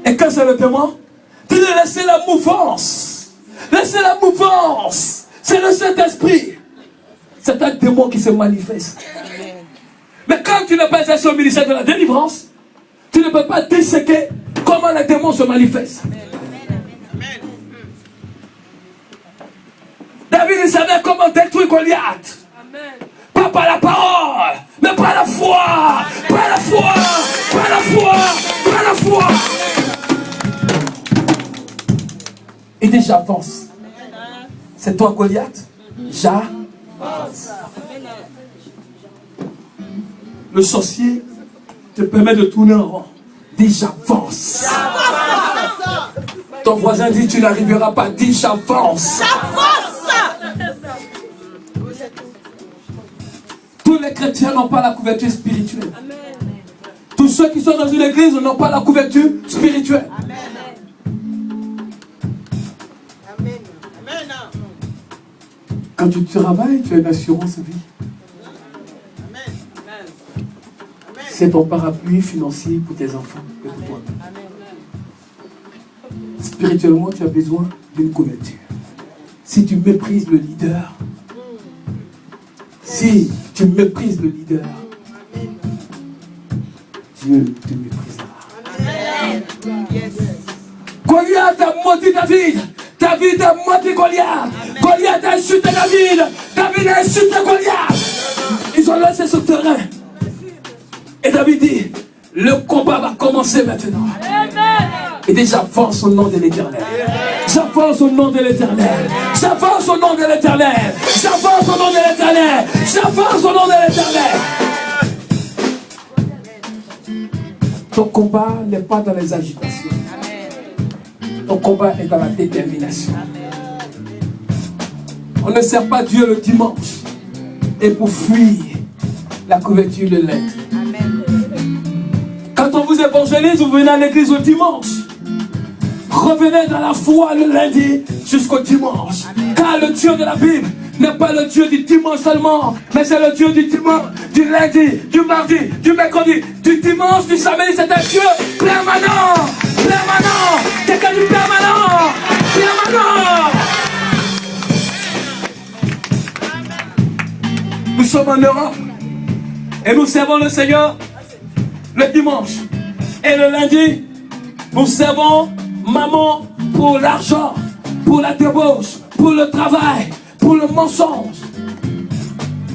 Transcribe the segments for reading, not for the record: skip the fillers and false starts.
Et quand c'est le démon, tu dis laissez la mouvance. Laissez la mouvance. C'est le Saint-Esprit. C'est un démon qui se manifeste. Mais quand tu n'es pas assis au ministère de la délivrance, tu ne peux pas disséquer comment les démons se manifestent. David, il savait comment détruire Goliath. Pas par la parole, mais par la foi. Par la foi. Par la foi. Par la foi. Il dit j'avance. C'est toi Goliath? J'avance. Le sorcier te permet de tourner en rond. Dis j'avance. Ton voisin dit tu n'arriveras pas. Dis j'avance. Tous les chrétiens n'ont pas la couverture spirituelle. Tous ceux qui sont dans une église n'ont pas la couverture spirituelle. Quand tu travailles, tu as une assurance vie. C'est ton parapluie financier pour tes enfants et pour toi. Spirituellement, tu as besoin d'une couverture. Si tu méprises le leader, si tu méprises le leader, Dieu te méprisera. Goliath a maudit David. David a maudit Goliath. Goliath a insulté David. David a insulté Goliath. Ils ont laissé ce terrain. Et David dit, le combat va commencer maintenant. Et dit, j'avance au nom de l'Éternel. J'avance au nom de l'Éternel. J'avance au nom de l'Éternel. J'avance au nom de l'Éternel. J'avance au nom de l'Éternel. Ton combat n'est pas dans les agitations. Ton combat est dans la détermination. On ne sert pas Dieu le dimanche et pour fuir la couverture de l'aide. Quand on vous évangélise, vous venez à l'église le dimanche. Revenez dans la foi le lundi jusqu'au dimanche. Car le Dieu de la Bible n'est pas le Dieu du dimanche seulement, mais c'est le Dieu du dimanche, du lundi, du mardi, du mercredi, du dimanche, du samedi. C'est un Dieu permanent. Permanent. Quelqu'un du permanent. Permanent. Nous sommes en Europe et nous servons le Seigneur le dimanche. Et le lundi, nous servons maman pour l'argent, pour la débauche, pour le travail, pour le mensonge.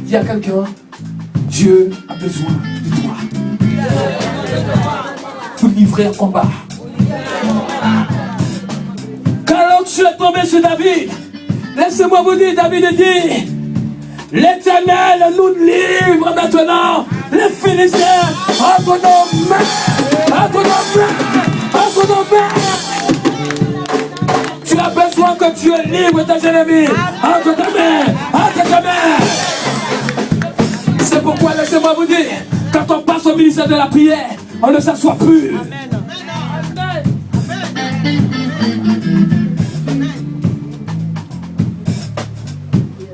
Il y a quelqu'un, Dieu a besoin de toi. Pour livrer un combat. Quand l'onction est tombé sur David, laissez-moi vous dire, David dit, l'Éternel nous livre maintenant les Philistins entre nos mains, entre nos mains, entre nos mains. Tu as besoin que Dieu livre tes ennemis entre tes mains, entre tes mains. C'est pourquoi laissez-moi vous dire, quand on passe au ministère de la prière, on ne s'assoit plus.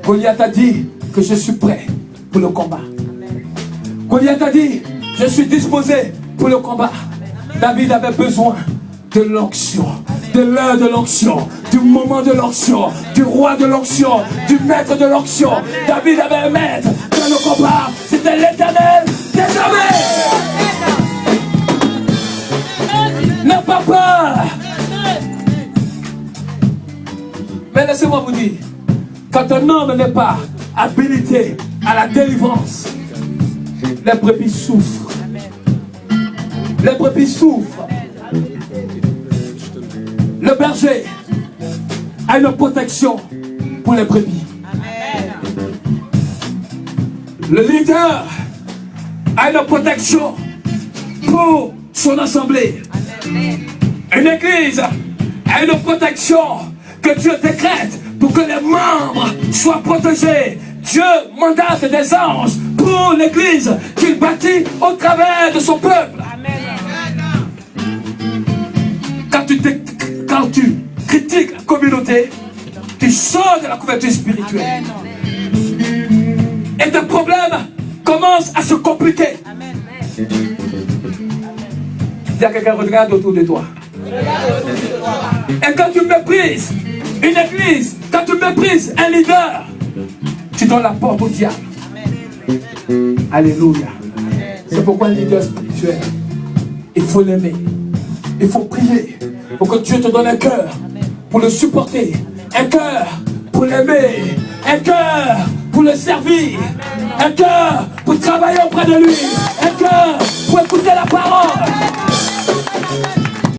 Goliath a dit que je suis prêt pour le combat. Goliath a dit, je suis disposé pour le combat. David avait besoin de l'onction, de l'heure de l'onction, du moment de l'onction, du roi de l'onction, du maître de l'onction. David avait un maître dans le combat, c'était l'Éternel des armées. N'aie pas peur. Mais laissez-moi vous dire, quand un homme n'est pas habilité à la délivrance, les brebis souffrent. Les brebis souffrent. Le berger a une protection pour les brebis. Le leader a une protection pour son assemblée. Une église a une protection que Dieu décrète pour que les membres soient protégés. Dieu mandate des anges pour l'église qu'il bâtit au travers de son peuple. Quand tu critiques la communauté, tu sors de la couverture spirituelle. Et tes problèmes commencent à se compliquer. Il y a quelqu'un qui regarde autour de toi. Et quand tu méprises une église, quand tu méprises un leader, tu donnes la porte au diable. Alléluia. C'est pourquoi un leader spirituel, il faut l'aimer. Il faut prier pour que Dieu te donne un cœur pour le supporter, un cœur pour l'aimer, un cœur pour le servir, un cœur pour travailler auprès de lui, un cœur pour écouter la parole.